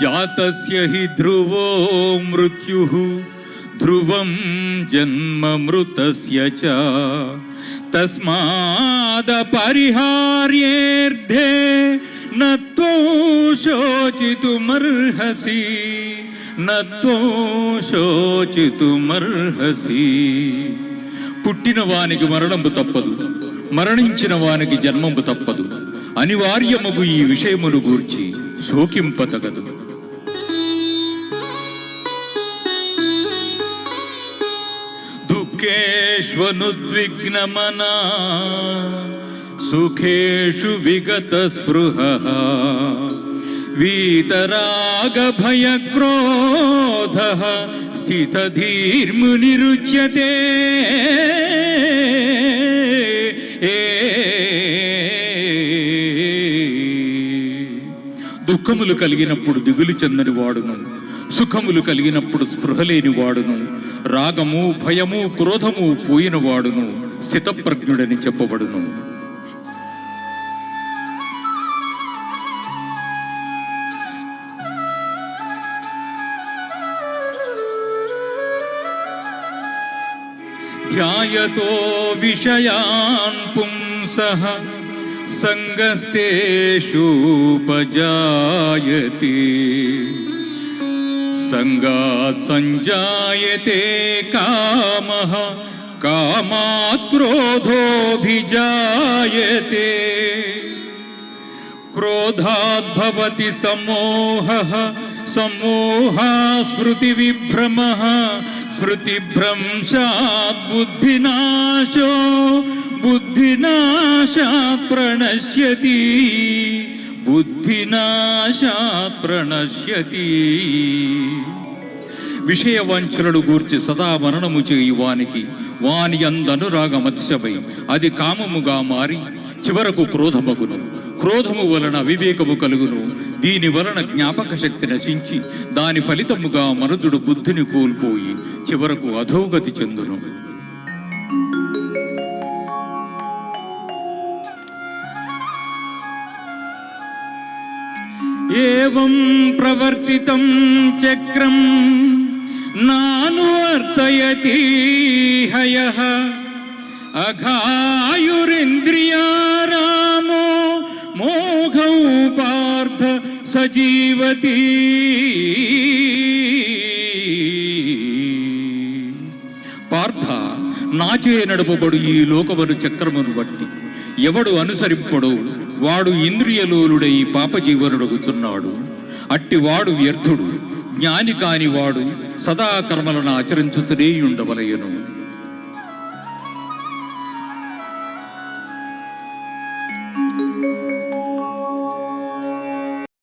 జాతస్య హి ధ్రువో మృత్యుః ధ్రువం జన్మ మృతస్య చ తస్మాదపరిహార్యేర్థే నత్వో శోచితుమర్హసి నత్వో శోచితుమర్హసి. పుట్టిన వానికి మరణంబు తప్పదు, మరణించిన వానికి జన్మంబు తప్పదు. అనివార్యమగు ఈ విషయమును గూర్చి శోకింపతగదు. దుఃఖేష్వనుద్విగ్నమనా సుఖేషు విగత స్పృహః వీతరాగభయక్రోధః స్థితధీర్మునిరుచ్యతే. దుఃఖములు కలిగినప్పుడు దిగులు చెందని వాడును, సుఖములు కలిగినప్పుడు స్పృహలేని వాడును, రాగము భయము క్రోధము పోయిన వాడును స్థితప్రజ్ఞుడని చెప్పబడును. ధ్యాయతో విషయాన్ పుంసః సంగస్తేషూపజాయతే సంగాత్ సంజాయతే కామః కామాత్ క్రోధోభిజాయతే క్రోధాత్ భవతి సమ్మోహః సమ్మోహాత్ స్మృతి విభ్రమః స్మృతిభ్రంశాత్ బుద్ధినాశో బుద్ధినాశాత్ ప్రణశ్యతి బుద్ధినాశాత్ ప్రణశ్యతి. విషయవాంఛలను గూర్చి సదా మననము చేయు వానికి వాని యందనురాగమతిశమై అది కామముగా మారి చివరకు క్రోధమగును. క్రోధము వలన వివేకము కలుగును. దీని వలన జ్ఞాపక శక్తి నశించి దాని ఫలితముగా మనుజుడు బుద్ధిని కోల్పోయి చివరకు అధోగతి చెందును. ఏవం ప్రవర్తితం చక్రం నానువర్తయతి హయః అఘాయురింద్రియారామో మోఘౌ పార్థ సజీవతి. పార్థ, నాచే నడుపబడు ఈ లోకమును చక్రమును బట్టి ఎవడు అనుసరింపడో వాడు ఇంద్రియలోలుడై పాపజీవనుడగుచున్నాడు. అట్టివాడు వ్యర్థుడు. జ్ఞాని కాని వాడు సదా కర్మలను ఆచరించుతూనే ఉండవలయను.